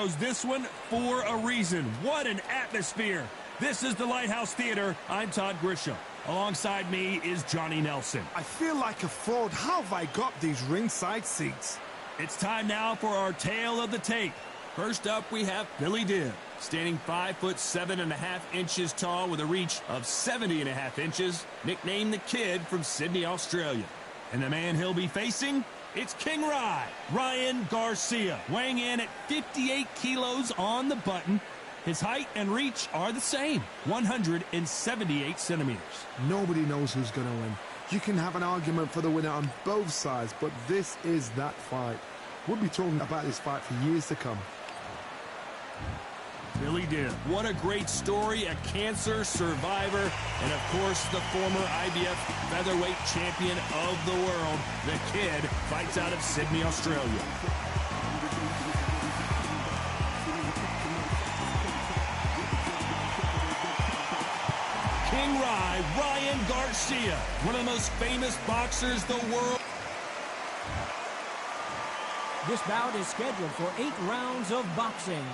chose this one for a reason. What an atmosphere. This is the Lighthouse Theater. I'm Todd Grisham. Alongside me is Johnny Nelson. I feel like a fraud. How have I got these ringside seats? It's time now for our tale of the tape. First up, we have Billy Dibb, standing 5'7.5" tall with a reach of 70.5 inches, nicknamed the Kid from Sydney, Australia. And the man he'll be facing, it's King Rye, Ryan Garcia, weighing in at 58 kilos on the button. His height and reach are the same, 178 centimeters. Nobody knows who's going to win. You can have an argument for the winner on both sides, but this is that fight. We'll be talking about this fight for years to come. Billy Dibb, what a great story, a cancer survivor, and of course the former IBF featherweight champion of the world. The Kid fights out of Sydney, Australia. King Rye, Ryan Garcia, one of the most famous boxers the world. This bout is scheduled for 8 rounds of boxing.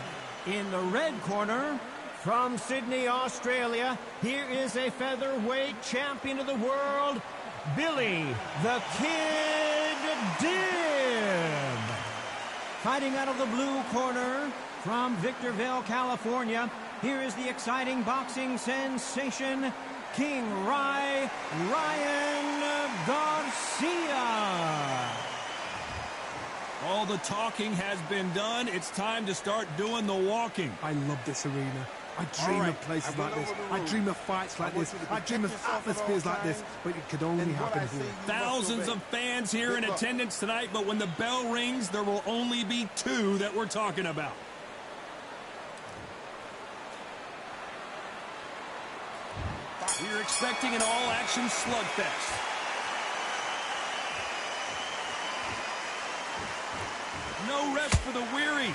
In the red corner, from Sydney, Australia, here is a featherweight champion of the world, Billy the Kid Dibb. Fighting out of the blue corner, from Victorville, California, here is the exciting boxing sensation, King Rye, Ryan Garcia. All the talking has been done. It's time to start doing the walking. I love this arena. I dream of places like this. I dream of fights like this. I dream of atmospheres like this, but it could only happen here. Thousands of fans here in attendance tonight, but when the bell rings, there will only be 2 that we're talking about. We're expecting an all-action slugfest. No rest for the weary.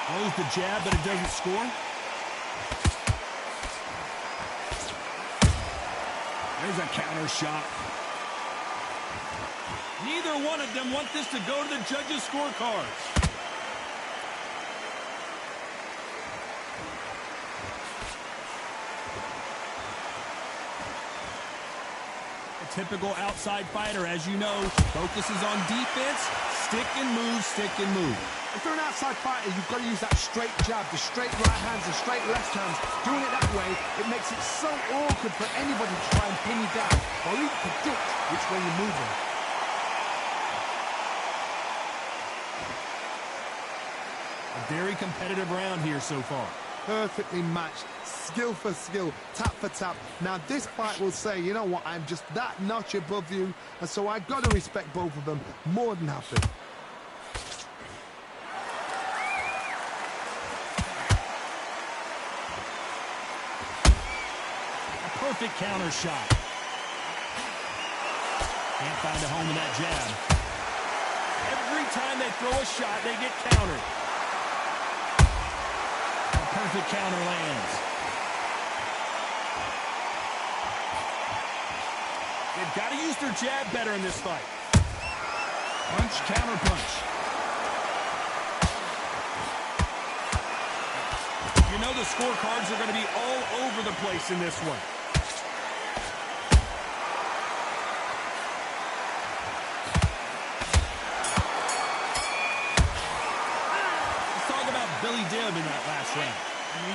Throws the jab, but it doesn't score. There's a counter shot. Neither one of them want this to go to the judges' scorecards. Typical outside fighter, as you know, focuses on defense, stick and move, stick and move. If you're an outside fighter, you've got to use that straight jab, the straight right hands, the straight left hands. Doing it that way, it makes it so awkward for anybody to try and pin you down or even predict which way you're moving. A very competitive round here so far. Perfectly matched, skill for skill, tap for tap. Now this fight will say, you know what, I'm just that notch above you, and so I've got to respect both of them more than happy. A perfect counter shot. Can't find a home in that jab. Every time they throw a shot, they get countered. Perfect counter lands. They've got to use their jab better in this fight. Punch, counter punch. You know the scorecards are going to be all over the place in this one. Let's talk about Billy Dibb in that last round.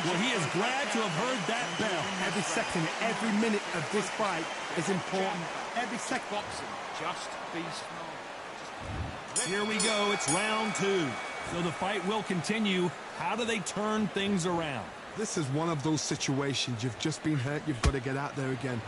Well, he is glad to have heard that bell. Every second, every minute of this fight is important. Every second. Boxing, just be smart. Here we go. It's round 2. So the fight will continue. How do they turn things around? This is one of those situations. You've just been hurt. You've got to get out there again.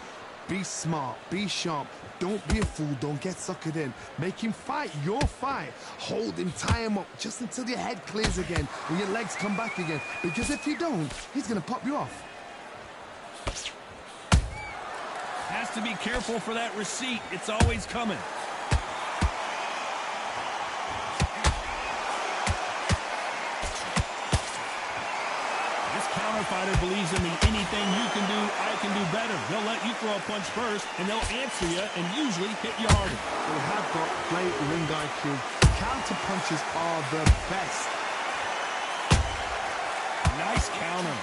Be smart. Be sharp. Don't be a fool. Don't get suckered in. Make him fight your fight. Hold him, tie him up, just until your head clears again and your legs come back again. Because if you don't, he's going to pop you off. Has to be careful for that receipt. It's always coming. This counter fighter believes in the anything you can do, I can do better. They'll let you throw a punch first, and they'll answer you and usually hit you harder. They have got great ring IQ. Counter punches are the best. Nice counter.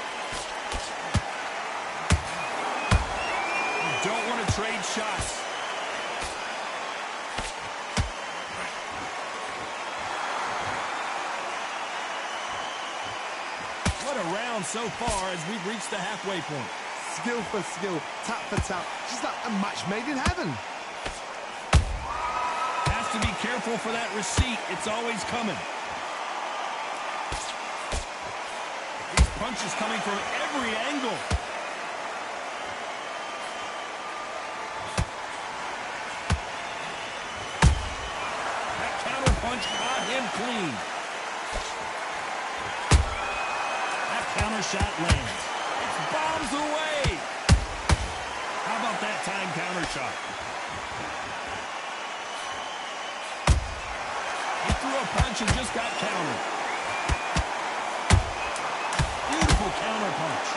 You don't want to trade shots. What a round so far as we've reached the halfway point. Skill for skill, tap for tap, just like a match made in heaven. Has to be careful for that receipt. It's always coming. These punches coming from every angle. That counter punch caught him clean. Counter shot lands. It's bombs away. How about that time counter shot? He threw a punch and just got countered. Beautiful counter punch.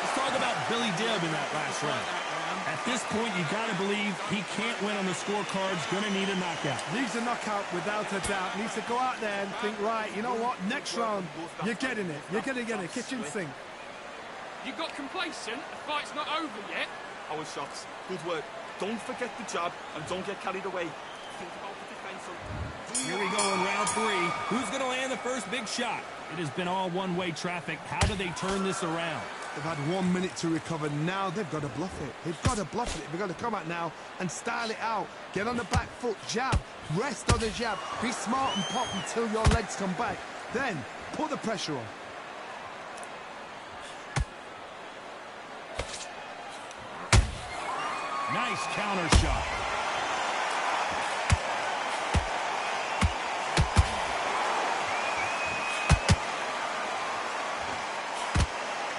Let's talk about Billy Dibb in that last round. At this point, you got to believe he can't win on the scorecards. Going to need a knockout. Needs a knockout without a doubt. Needs to go out there and think, right, you know what, next round, you're getting it. You're going to get it. Kitchen sink. You got complacent. The fight's not over yet. Our shots. Good work. Don't forget the jab and don't get carried away. Think about the defense. Here we go in round three. Who's going to land the first big shot? It has been all one-way traffic. How do they turn this around? They've had 1 minute to recover. Now they've got to bluff it. They've got to bluff it. They've got to come out now and style it out. Get on the back foot, jab, rest on the jab. Be smart and pop until your legs come back. Then put the pressure on. Nice counter shot.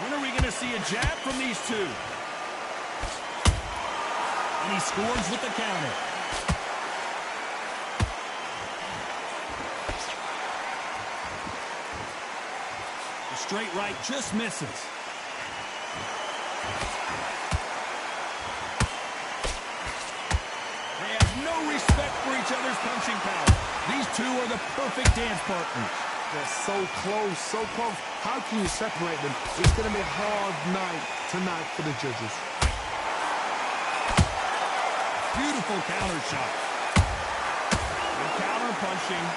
When are we going to see a jab from these two? And he scores with the counter. The straight right just misses. They have no respect for each other's punching power. These two are the perfect dance partners. They're so close, so close. How can you separate them? It's going to be a hard night tonight for the judges. Beautiful counter shot. The counter punching.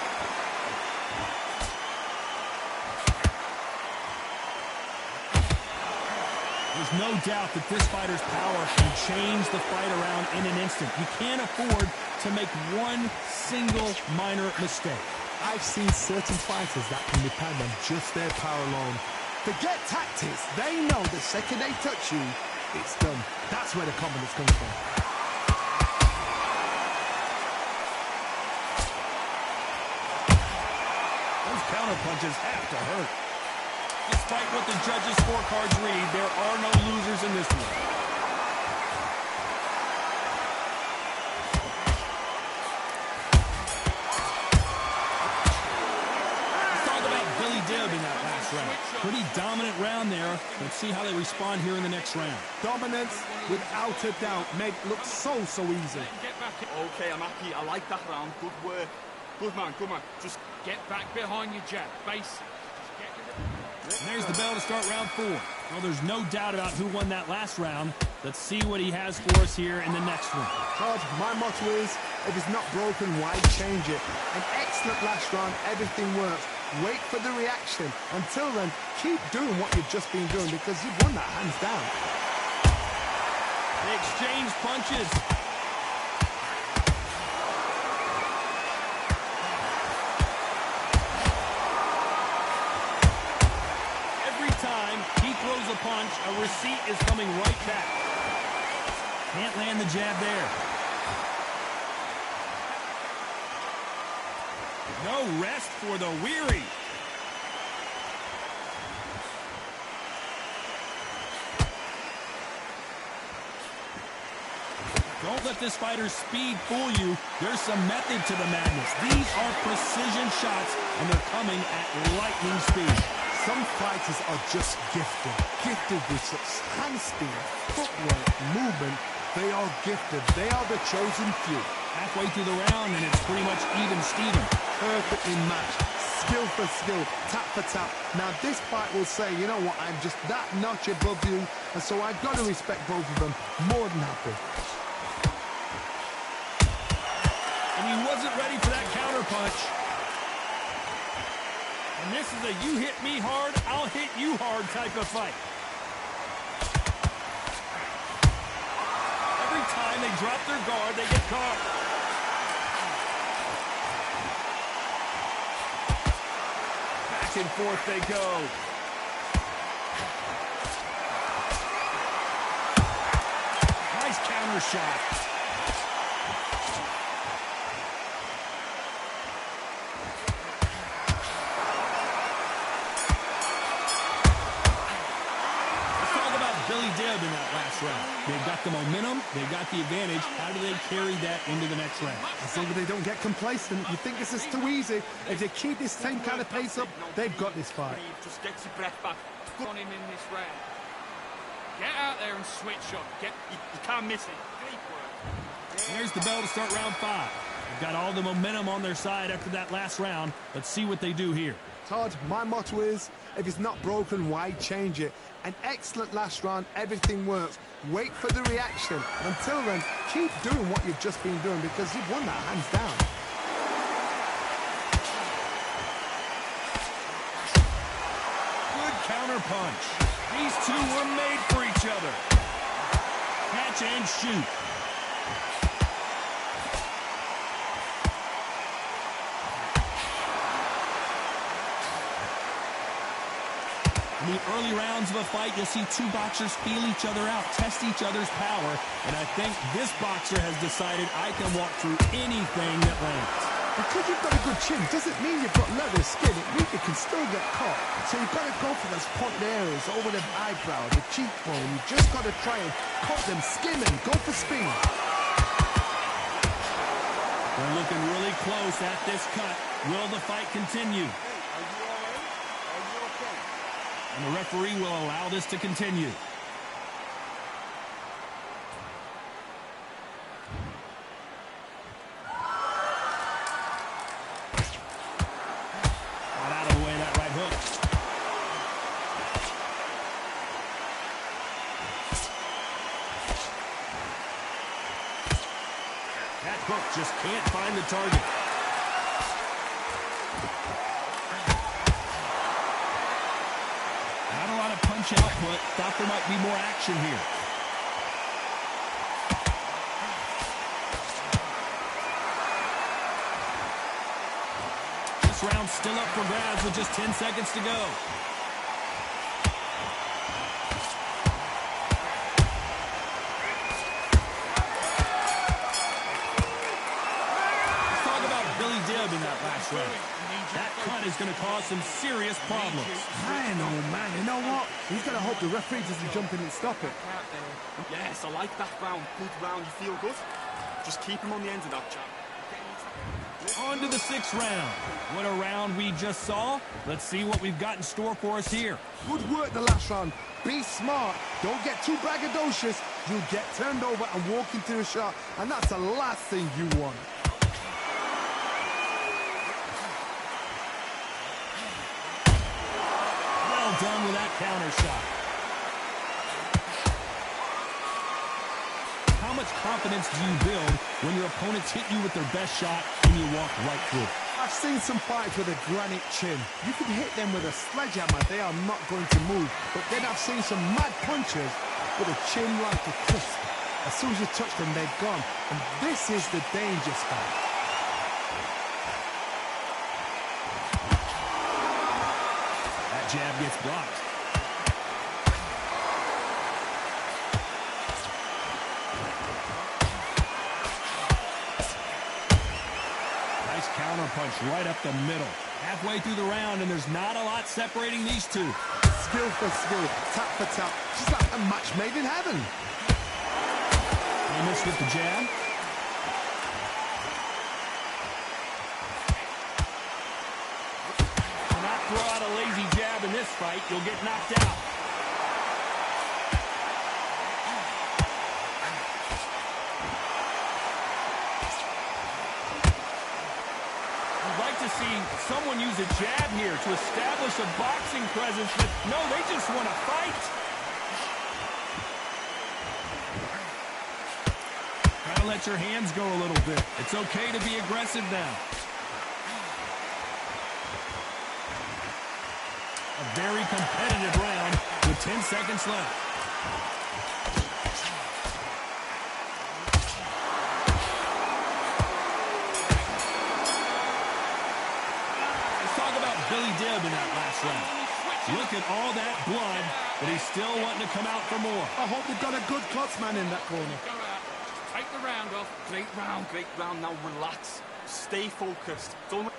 There's no doubt that this fighter's power can change the fight around in an instant. You can't afford to make one single minor mistake. I've seen certain fighters that can depend on just their power alone. Forget tactics. They know the second they touch you, it's done. That's where the confidence comes from. Those counter punches have to hurt. Despite what the judges' scorecards read, there are no losers in this one. Pretty dominant round there. Let's see how they respond here in the next round. Dominance, without a doubt, made it look so easy. Okay, I'm happy. I like that round. Good work. Good man, good man. Just Get back behind your jab. Basic. And there's the bell to start round four. Well, there's no doubt about who won that last round. Let's see what he has for us here in the next one. Todd, my motto is, if it's not broken, why change it? An excellent last round. Everything works. Wait for the reaction. Until then, keep doing what you've just been doing because you've won that hands down. They exchange punches. Every time he throws a punch, a receipt is coming right back. Can't land the jab there. No rest for the weary. Don't let this fighter's speed fool you. There's some method to the madness. These are precision shots, and they're coming at lightning speed. Some fighters are just gifted with such hand speed, footwork, movement. They are gifted. They are the chosen few. Halfway through the round, and it's pretty much even Steven. Perfectly matched, skill for skill, tap for tap. Now this fight will say, you know what, I'm just that notch above you, and so I've got to respect both of them. More than happy. And he wasn't ready for that counter punch. And this is a you hit me hard, I'll hit you hard type of fight. Every time they drop their guard, they get caught. Back and forth they go. Nice counter shot. In that last round. They've got the momentum, they've got the advantage. How do they carry that into the next round? As long as they don't get complacent, you think this is too easy. If they keep this same kind of pace up, they've got this fight. Just get your breath back. Put on him in this round. Get out there and switch up. You can't miss it. Great work. There's the bell to start round 5. They've got all the momentum on their side after that last round. Let's see what they do here. Todd, my motto is, if it's not broken, why change it? An excellent last round, everything works. Wait for the reaction. Until then, keep doing what you've just been doing because you've won that hands down. Good counter punch. These two were made for each other. Catch and shoot. In the early rounds of a fight, you'll see two boxers feel each other out, test each other's power, and I think this boxer has decided I can walk through anything that lands. Because you've got a good chin doesn't mean you've got leather skin. It means you can still get caught. So you've got to go for those pointed areas over the eyebrow, the cheekbone. You've just got to try and cut them, skim them, go for speed. They're looking really close at this cut. Will the fight continue? And the referee will allow this to continue. Got out of the way, that right hook. That hook just can't find the target. Output. Thought there might be more action here. This round's still up for grabs with just 10 seconds to go. Let's talk about Billy Dibb in that last round. That cut is going to cause some serious problems. Man, oh man, you know what? He's got to hope the referee doesn't jump in and stop it. Yes, I like that round. Good round. You feel good? Just keep him on the end of that jab. On to the 6th round. What a round we just saw. Let's see what we've got in store for us here. Good work the last round. Be smart. Don't get too braggadocious. You'll get turned over and walk into a shot, and that's the last thing you want. Done with that counter shot. How much confidence do you build when your opponents hit you with their best shot and you walk right through? I've seen some fights with a granite chin. You can hit them with a sledgehammer, they are not going to move. But then I've seen some mad punchers with a chin like a crisp. As soon as you touch them, they're gone. And this is the danger spot. Jab gets blocked. Nice counter punch right up the middle. Halfway through the round, and there's not a lot separating these two. Skill for skill, tap for tap, just like a match made in heaven. They missed with the jab. Do not throw out a lazy jab in this fight. You'll get knocked out. I'd like to see someone use a jab here to establish a boxing presence, but no, they just want to fight. Gotta let your hands go a little bit. It's okay to be aggressive now. A very competitive round with 10 seconds left. Let's talk about Billy Dib in that last round. Look at all that blood, but he's still wanting to come out for more. I hope they've got a good clutch man in that corner. Go out. Take the round off. Great round, great round. Now relax. Stay focused. Don't Don't want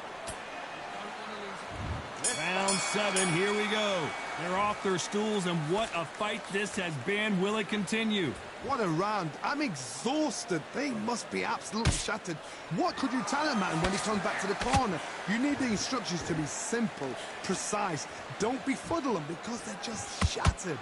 to lose it. Round 7, here we go. They're off their stools, and what a fight this has been. Will it continue? What a round. I'm exhausted. They must be absolutely shattered. What could you tell a man when he comes back to the corner? You need the instructions to be simple, precise. Don't befuddle them because they're just shattered.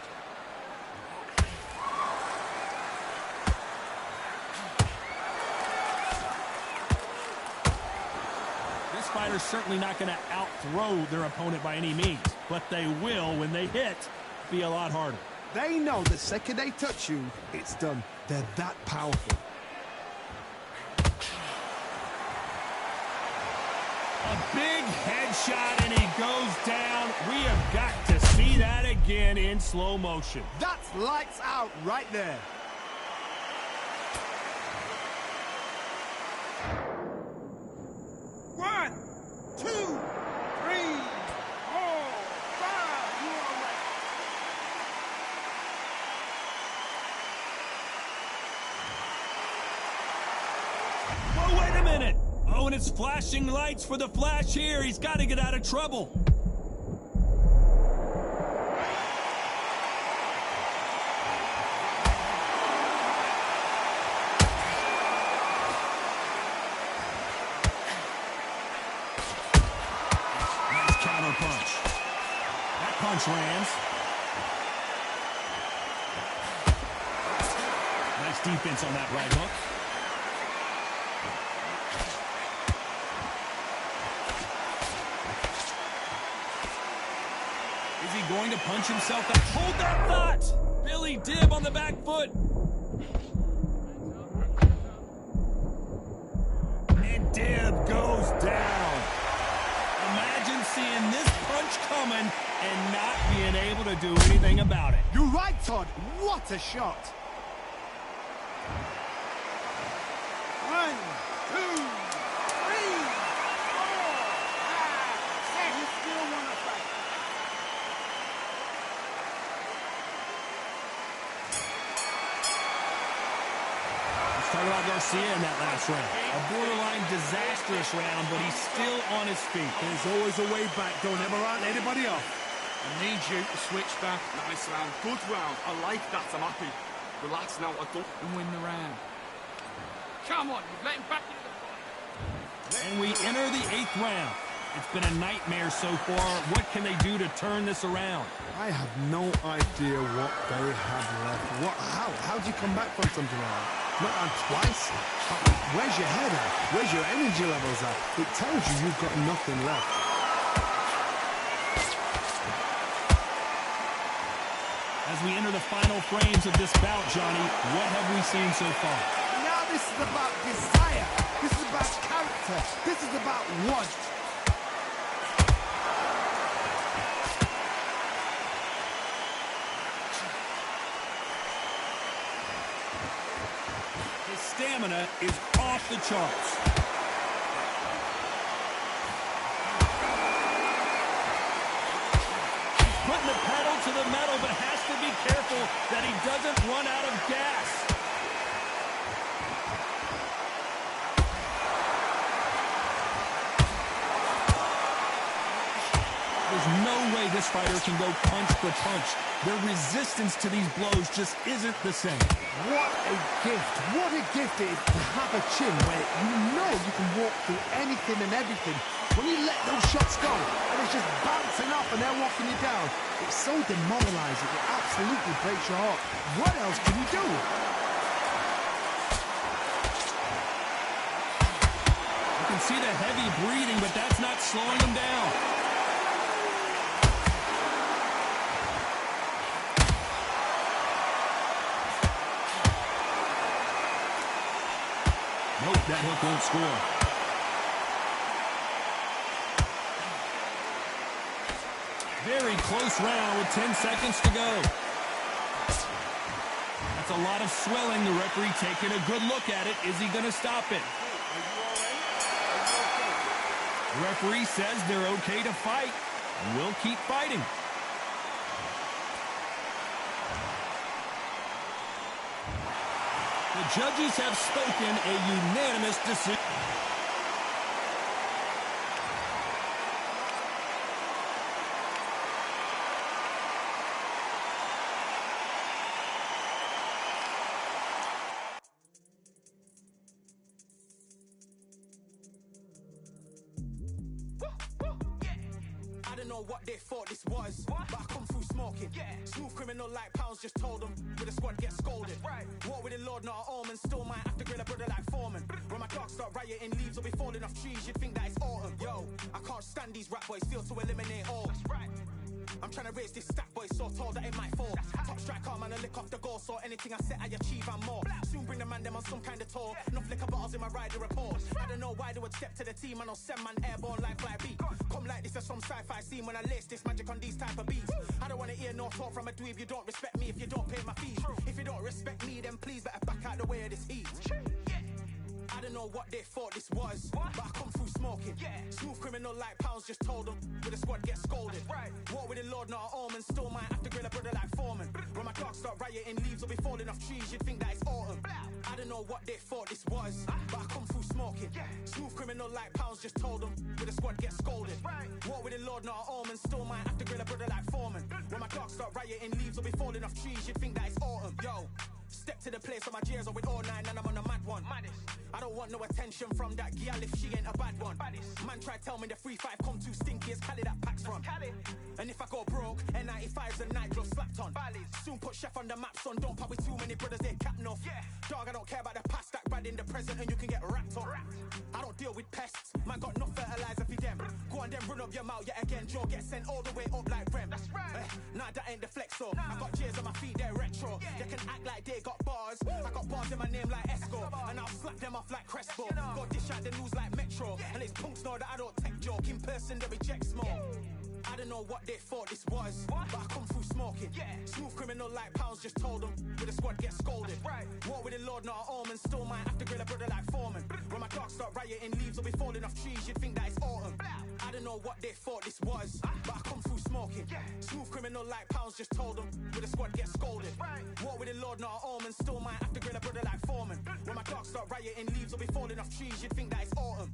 This fighter's certainly not going to out-throw their opponent by any means, but they will, when they hit, be a lot harder. They know the second they touch you, it's done. They're that powerful. A big headshot, and he goes down. We have got to see that again in slow motion. That's lights out right there. One, two, three, four, five. You all right? Oh, wait a minute. Oh, and it's flashing lights for the Flash here. He's got to get out of trouble. Nice counter punch. That punch lands. Nice defense on that right hook. Is he going to punch himself out? Hold that thought! Billy Dib on the back foot. And Dib goes down. Imagine seeing this punch coming and not being able to do anything about it. You're right, Todd. What a shot. One, two, three, four, five, six. You still want to fight? Let's talk about Garcia in that last round. A borderline disastrous round, but he's still on his feet. There's always a way back. Don't ever write anybody off. I need you to switch back Nice round. Good round. I like that. I'm happy. Relax now. I don't... and win the round. Come on, you've let him back into the fight. And we enter the 8th round. It's been a nightmare so far. What can they do to turn this around? I have no idea what they have left. How do you come back from something like that? Not on twice? Where's your head at? Where's your energy levels at? It tells you you've got nothing left. As we enter the final frames of this bout, Johnny, what have we seen so far? Now this is about desire. This is about character. This is about want. His stamina is off the charts. He's putting the pedal to the metal, but has to be careful that he doesn't run out of gas. There's no way this fighter can go punch for punch. Their resistance to these blows just isn't the same. What a gift. What a gift it is to have a chin where you know you can walk through anything and everything. When you let those shots go and it's just bouncing up and they're walking you down, it's so demoralizing. It absolutely breaks your heart. What else can you do? You can see the heavy breathing, but that's not slowing him down. Nope, that hook won't score. Very close round with 10 seconds to go. That's a lot of swelling. The referee taking a good look at it. Is he going to stop it? The referee says they're okay to fight. We'll keep fighting. The judges have spoken, a unanimous decision. I don't know what they thought this was, but I come through smoking. Smooth criminal like pounds, just told them with a squad get scolded. War with the Lord, not an almond. Still might have to grill a brother like Foreman. When my dogs start rioting, leaves will be falling off trees. You'd think that it's autumn. Yo, I can't stand these rap boys, feel to eliminate all. I'm trying to raise this stack boy so tall that it might fall. Top striker, man, I lick off the goal, so anything I set I achieve and more. Soon bring the man them on some kind of tour. No flicker bottles in my rider report. I don't know why they would step to the team, I know send man airborne like fly beat. Come like this as some sci-fi scene when I lace this magic on these type of beats. I don't wanna hear no talk from a dweeb. You don't respect me if you don't pay my fees. If you don't respect me, then please better back out the way of this heat. I don't know what they thought this was, but I come through smoking. Smooth criminal like pounds, just told them with a squad get scolded. War with the Lord, not an almond. Still might have to grill a brother like Foreman. When my dogs start rioting, leaves will be falling off trees. You'd think that it's autumn. I don't know what they thought this was, but I come through smoking. Smooth criminal like pounds, just told them with a squad get scolded. War with the Lord, not an almond. Still might have to grill a brother like Foreman. When my dogs start rioting, leaves will be falling off trees. You'd think that it's autumn. Yo, step to the place where my J's are with all nine and I'm on a mad one. I don't want no attention from that girl if she ain't a bad one. Man try tell me the 3-5 come too stinky as Cali that packs from. And if I go broke, N95's a nightclub slapped on. Soon put Chef on the map, son. Don't pop with too many brothers, they cap enough. Dog, I don't care about the past, that bad in the present and you can get wrapped up. I don't deal with pests, man got no fertilizer for them. Go on then run up your mouth yet again. Joe get sent all the way up like Rem. Nah, that ain't the flexo. I got J's on my feet, they're retro. They can act like they got bars. I got bars in my name like Esco, and I'll slap them off like Crespo. Go dish out the news like Metro, and it's punks know that I don't tech joke. In person they reject more. I don't know what they thought this was, but I come through smoking. Smooth criminal like pounds, just told them with a squad get scolded. War with the Lord, not an almond. Still might have to grill a brother like Foreman. When my dogs start rioting, leaves will be falling off trees. You'd think that it's autumn. I don't know what they thought this was, but I come through smoking. Smooth criminal like pounds, just told them with a squad get scolded. War with the Lord, not an almond. Still might have to grill a brother like Foreman. When my dogs start rioting, leaves will be falling off trees. You'd think that it's autumn.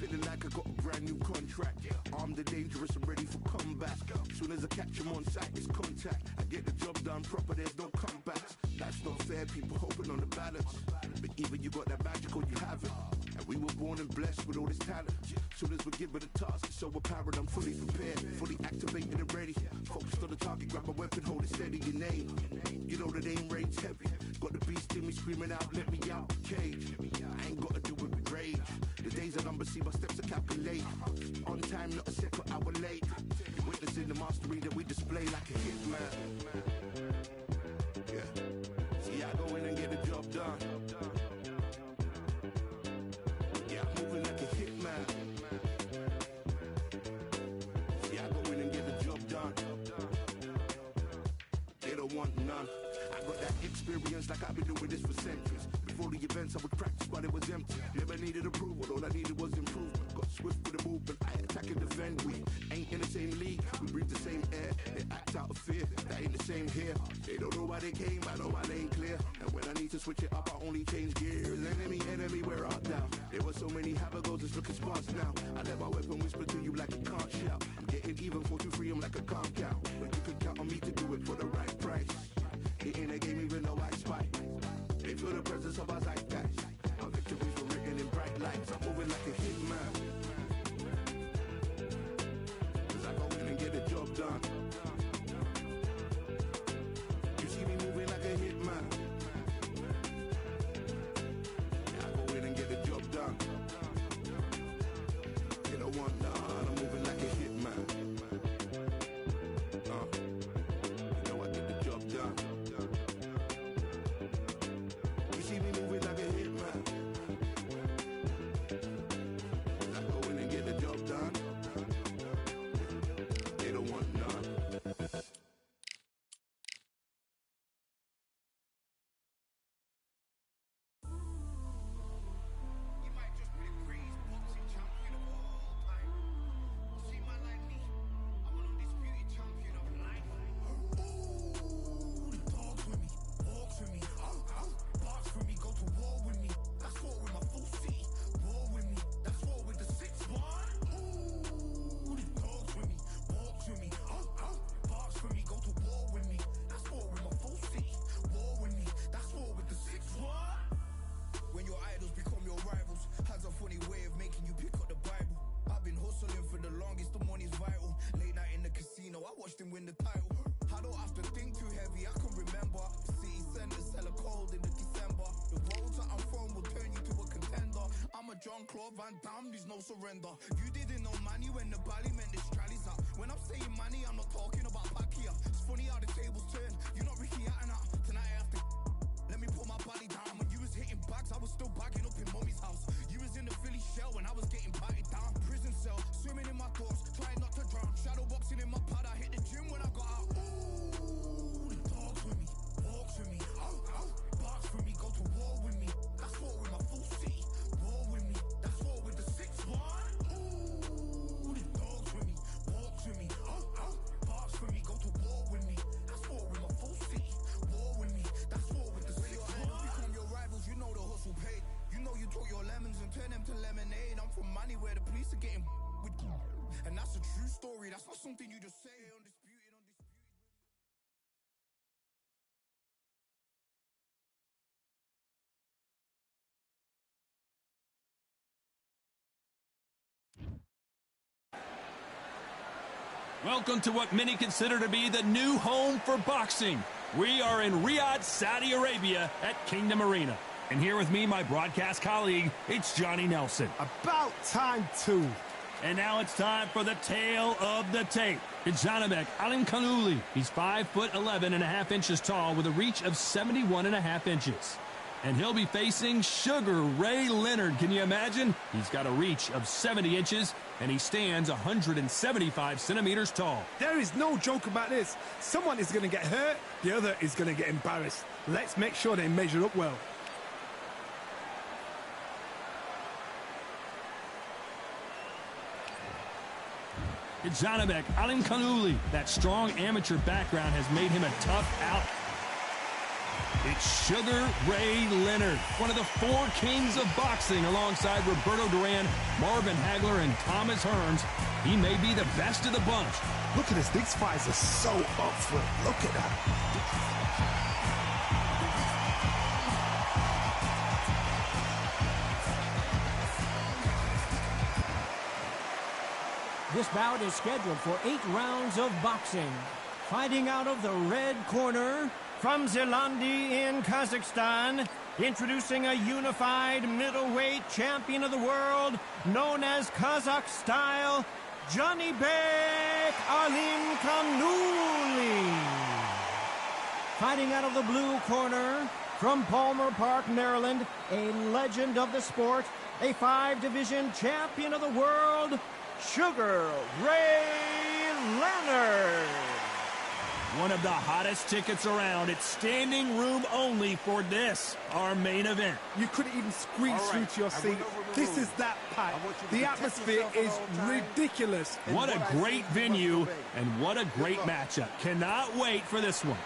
Feeling like I got a brand new contract. Armed and dangerous and ready for comeback. Soon as I catch him on sight, it's contact. I get the job done proper, there's no comebacks. That's not fair, people hoping on the balance. But either you got that magic or you haven't. And we were born and blessed with all this talent. Soon as we're given a task, it's so apparent I'm fully prepared, fully activated and ready. Focused on the target, grab my weapon, hold it steady, your name. You know that aim rain's heavy. Got the beast in me screaming out, let me out the cage. I ain't got to do it with rage. The days are numbered, see my steps are calculate. On time, not a second hour late. You're witnessing the mastery that we display like a hitman. Yeah. See, I go in and get the job done. want none. I got that experience like I've been doing this for centuries. Before the events I would practice but it was empty. Never needed approval, all I needed was improvement. Got swift with the movement, I attack and defend. We ain't in the same league, we breathe the same air. They act out of fear, that ain't the same here. They don't know why they came, I know my lane clear. And when I need to switch it up, I only change gears. Enemy, where art thou? There were so many habagos, it's looking sparse now. I let my weapon whisper to you like a can't shout. I'm getting even 4-2-3, I'm like a calm cow. But you can count on me to do it for the right price. It ain't a game even though I spite. They feel the presence of our zeitgeist. My victories were written in bright lights. I'm moving like a hitman. Cause I go in and get the job done. You see me moving like a hitman. Yeah, I go in and get the job done. They don't want none. I'm moving like a hitman. You know I get the job done. You see me moving like a hitman. I go in and get the job done. They don't want none. You might just be the greatest boxing champion of all time. See my like me, I'm an undisputed champion of life. Ooh, the dogs with me, walks with me, box with me, go to war with me. That's war with my full city. War with me, that's war with the 6-1. Ooh, the dogs with me, walks with me, box with me, go to war with me. That's war with my full city. War with me, that's war with the 6-1. When your idols become your rivals, has a funny way of making you pick up the Bible. I've been hustling for the longest, the money's vital. Late night in the casino, I watched him win the title. I don't have to think too heavy, I can remember. The city centers hella cold in the December. The roads that I'm from will turn you to a contender. I'm a Jean-Claude Van Damme, there's no surrender. You didn't know money when the bally meant this trallies up. When I'm saying money, I'm not talking about Pacquiao. It's funny how the tables turn. You're not Ricky Hatton. Tonight I have to let me put my body down. When you was hitting bags, I was still bagging up in mommy's house. You was in the Philly shell when I was getting batted down. Prison cell, swimming in my thoughts, trying not to drown. Shadow boxing in my pad, I hit the gym when I got out. Ooh, the dogs with me, walks with me, box with me, go to war with me. That's war with my full city. War with me, that's war with the 6-1. Ooh, the dogs with me, walks with me, box with me, go to war with me. That's war with my full city. War with me, that's war with the 6-1. Become your rivals, you know the hustle paid. You know you took your lemons and turn them to lemonade. I'm from money where the police are getting with, and that's a true story. That's not something you just say. Undisputed. Welcome to what many consider to be the new home for boxing. We are in Riyadh, Saudi Arabia at Kingdom Arena. And here with me, my broadcast colleague, it's Johnny Nelson. About time too. And now it's time for the tale of the tape. It's Janibek Alimkhanuly. He's 5'11.5" tall with a reach of 71.5 inches. And he'll be facing Sugar Ray Leonard. Can you imagine? He's got a reach of 70 inches, and he stands 175 centimeters tall. There is no joke about this. Someone is going to get hurt, the other is going to get embarrassed. Let's make sure they measure up well. It's Janibek Alimkhanuly. That strong amateur background has made him a tough out. It's Sugar Ray Leonard, one of the 4 kings of boxing alongside Roberto Duran, Marvin Hagler, and Thomas Hearns. He may be the best of the bunch. Look at this. These fighters are so up for it. Look at that. This bout is scheduled for 8 rounds of boxing. Fighting out of the red corner, from Zelandi in Kazakhstan, introducing a unified middleweight champion of the world, known as Kazakh Style, Janibek Alimkhanuly. Fighting out of the blue corner, from Palmer Park, Maryland, a legend of the sport, a 5-division champion of the world, Sugar Ray Leonard. One of the hottest tickets around. It's standing room only for this, our main event. You couldn't even squeeze through to your seat. This is that pack. The atmosphere is ridiculous. What a great venue and what a great matchup. Cannot wait for this one.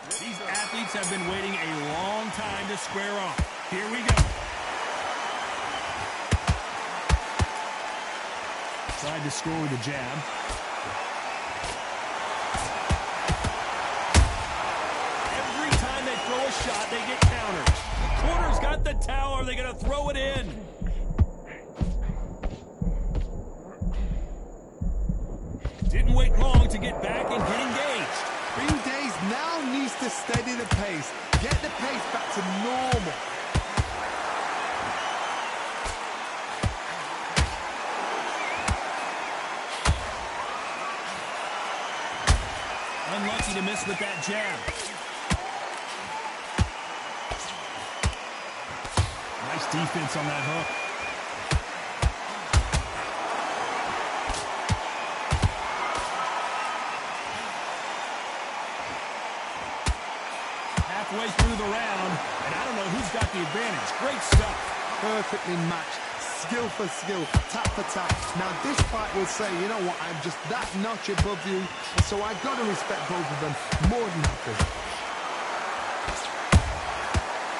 These athletes have been waiting a long time to square off. Here we go. Tried to score with a jab. Every time they throw a shot, they get countered. The corner's got the towel. Are they going to throw it in? Didn't wait long to get back and get engaged. Bing Days now needs to steady the pace. Get the pace back to normal. Unlucky to miss with that jab. Nice defense on that hook. Halfway through the round, and I don't know who's got the advantage. Great stuff. Perfectly matched. Skill for skill, tap for tap. Now this fight will say, you know what, I'm just that notch above you, so I've got to respect both of them more than happy.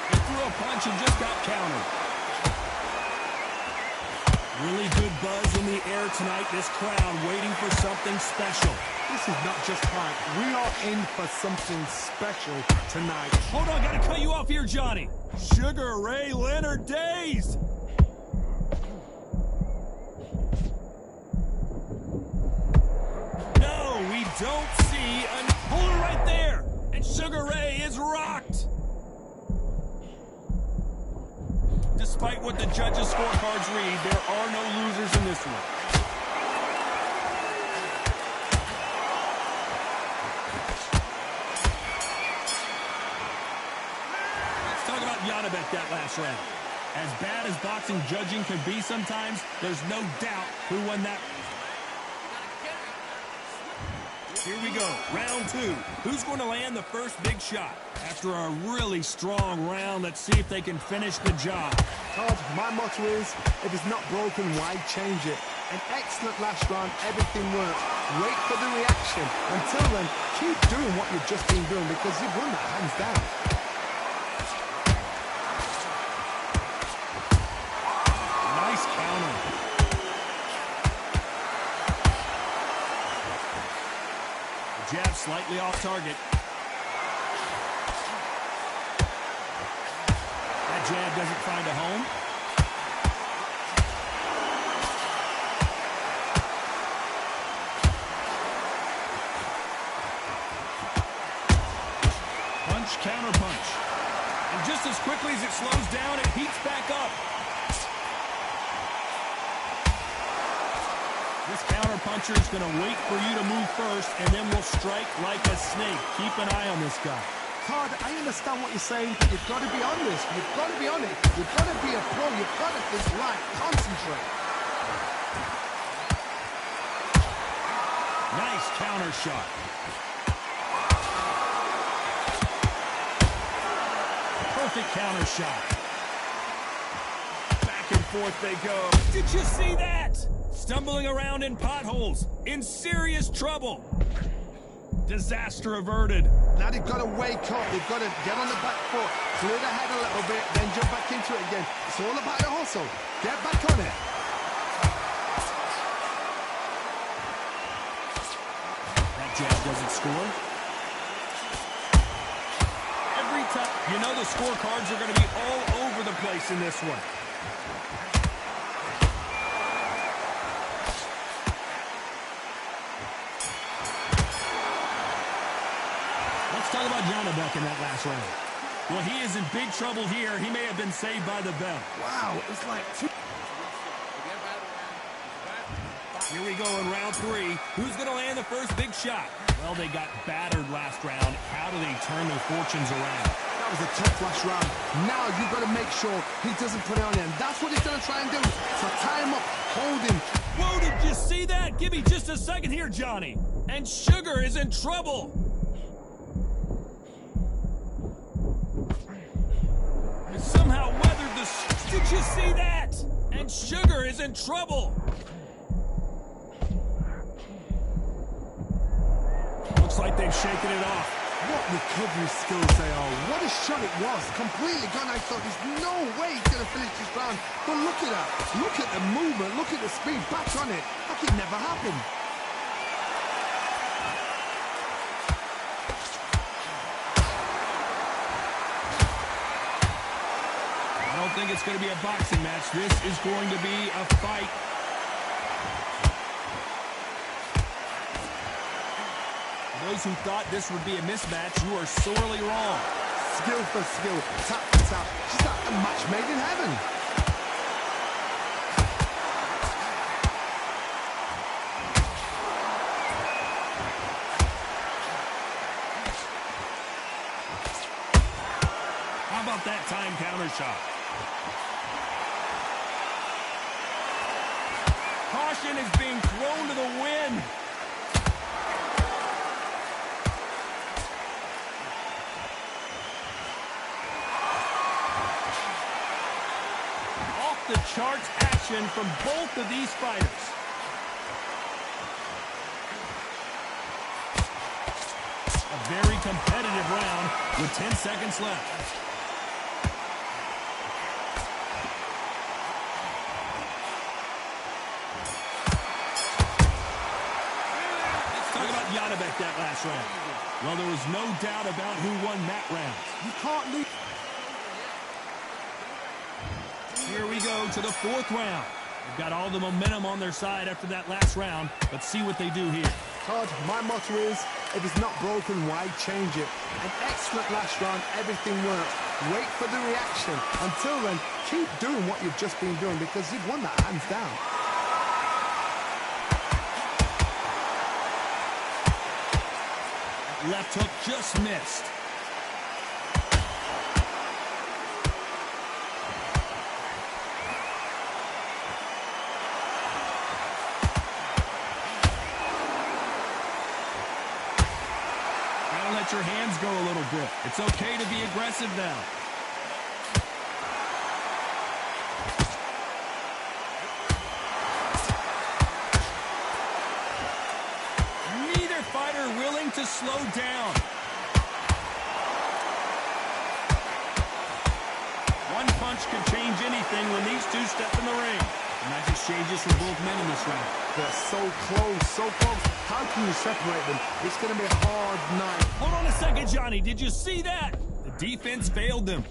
He threw a punch and just got countered. Really good buzz in the air tonight. This crowd waiting for something special. This is not just fight. We are in for something special tonight. Hold on, gotta cut you off here, Johnny. Sugar Ray Leonard dazed. No, we don't see an... Hold it right there. And Sugar Ray is rocked. Despite what the judges' scorecards read, there are no losers in this one. Let's talk about Janibek that last round. As bad as boxing judging can be sometimes, there's no doubt who won that. Here we go, round two. Who's going to land the first big shot? After a really strong round, let's see if they can finish the job. Todd, my motto is, if it's not broken, why change it? An excellent last round, everything worked. Wait for the reaction. Until then, keep doing what you've just been doing because you've won that hands down. Nice counter. Jab slightly off target. That jab doesn't find a home. Punch, counter punch. And just as quickly as it slows down, it heats back up. This counter puncher is going to wait for you to move first, and then will strike like a snake. Keep an eye on this guy. Todd, I understand what you're saying, but you've got to be on this. You've got to be on it. You've got to be a pro. You've got to think right. Concentrate. Nice counter shot. Perfect counter shot. Back and forth they go. Did you see that? Stumbling around in potholes, in serious trouble. Disaster averted. Now they've got to wake up. They've got to get on the back foot, clear the head a little bit, then jump back into it again. It's all about the hustle. Get back on it. That jab doesn't score. Every time, you know the scorecards are going to be all over the place in this one. Let's talk about Janibek in that last round. Well, he is in big trouble here. He may have been saved by the bell. Wow, it's like two. Here we go in round three. Who's going to land the first big shot? Well, they got battered last round. How do they turn their fortunes around? That was a tough last round. Now you've got to make sure he doesn't put it on him. That's what he's going to try and do. So tie him up, hold him. Whoa, did you see that? Give me just a second here, Johnny. And Sugar is in trouble. He somehow weathered the... Did you see that? And Sugar is in trouble. Looks like they've shaken it off. What recovery skills they are. What a shot it was. Completely gone. I thought there's no way he's going to finish this round. But look at that. Look at the movement. Look at the speed. Back on it. Like it never happened. I don't think it's going to be a boxing match. This is going to be a fight. Those who thought this would be a mismatch, you are sorely wrong. Skill for skill, tap for tap, just like a match made in heaven. How about that time counter shot? Caution is being thrown to the wind. The charts action from both of these fighters. A very competitive round with 10 seconds left. Let's talk about Janibek that last round. Well, there was no doubt about who won that round. You can't lose. Here we go to the fourth round. They've got all the momentum on their side after that last round. Let's see what they do here. Todd, my motto is, if it's not broken, why change it? An excellent last round, everything works. Wait for the reaction. Until then, keep doing what you've just been doing because you've won that hands down. Left hook just missed. Let your hands go a little bit. It's okay to be aggressive now. Neither fighter willing to slow down. One punch can change anything when these two step in the ring. And that just changes for both men in this round. They're so close, so close. How can you separate them? It's going to be a hard night. Hold on a second, Johnny. Did you see that? The defense failed them.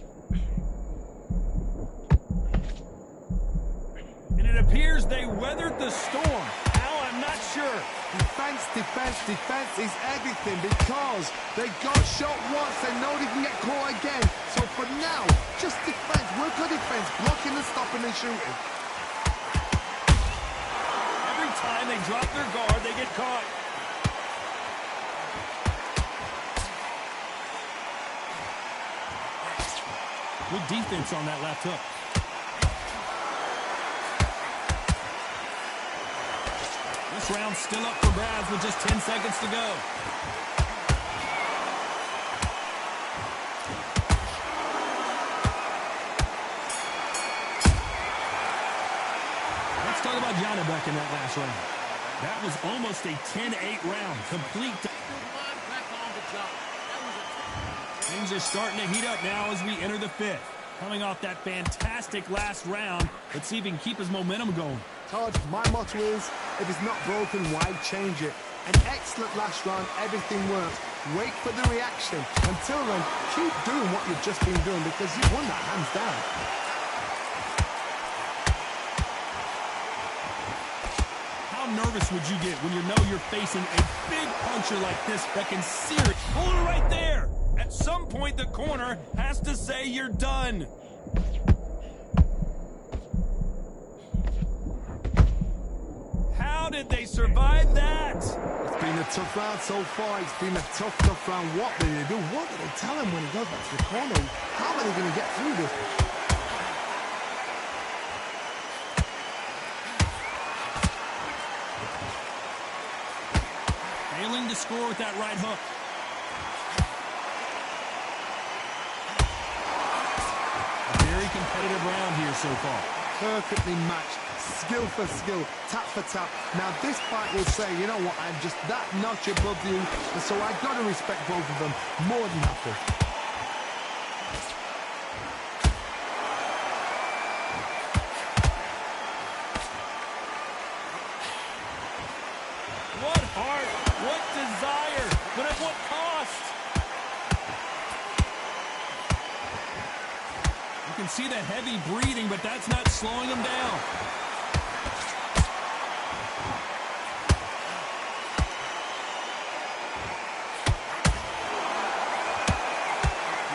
And it appears they weathered the storm. How? I'm not sure. Defense, defense, defense is everything because they got shot once. They know they can get caught again. So for now, just defense. Work on defense. Blocking and stopping and shooting. Time they drop their guard, they get caught. Good defense on that left hook. This round's still up for grabs with just 10 seconds to go. Talk about Janibek in that last round. That was almost a 10-8 round. Complete. Things are starting to heat up now as we enter the fifth. Coming off that fantastic last round, let's see if he can keep his momentum going. Todd, my motto is, if it's not broken, why change it? An excellent last round, everything works. Wait for the reaction. Until then, keep doing what you've just been doing because you've won that hands down. How nervous would you get when you know you're facing a big puncher like this that can sear it? Hold it right there. At some point, the corner has to say you're done. How did they survive that? It's been a tough round so far. It's been a tough round. What do they do? What do they tell him when he goes back to the corner? How are they going to get through this? Failing to score with that right hook. A very competitive round here so far. Perfectly matched, skill for skill, tap for tap. Now this fight will say, you know what, I'm just that notch above you, and so I got to respect both of them more than happy. What heart, what desire, but at what cost? You can see that heavy breathing, but that's not slowing him down.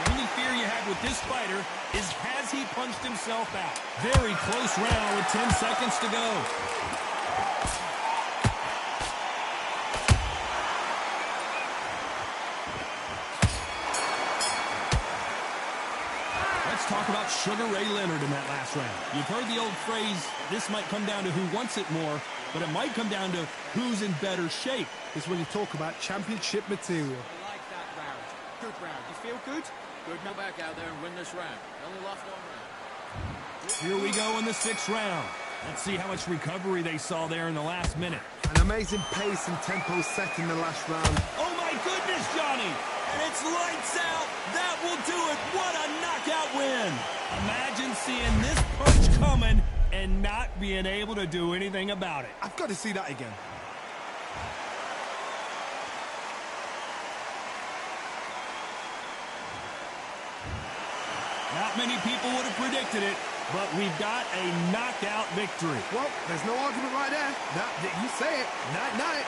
The only fear you have with this fighter is, has he punched himself out? Very close round with 10 seconds to go. Talk about Sugar Ray Leonard in that last round. You've heard the old phrase, this might come down to who wants it more, but it might come down to who's in better shape. It's when you talk about championship material. I like that round. Good round. You feel good? Good. Now back out there and win this round. Only lost one round. Here we go in the 6th round. Let's see how much recovery they saw there in the last minute. An amazing pace and tempo set in the last round. Oh my goodness, Johnny! And it's lights out! That will do it! What a knockout win! Imagine seeing this punch coming and not being able to do anything about it. I've got to see that again. Not many people would have predicted it, but we've got a knockout victory. Well, there's no argument right there. You say it. Night-night.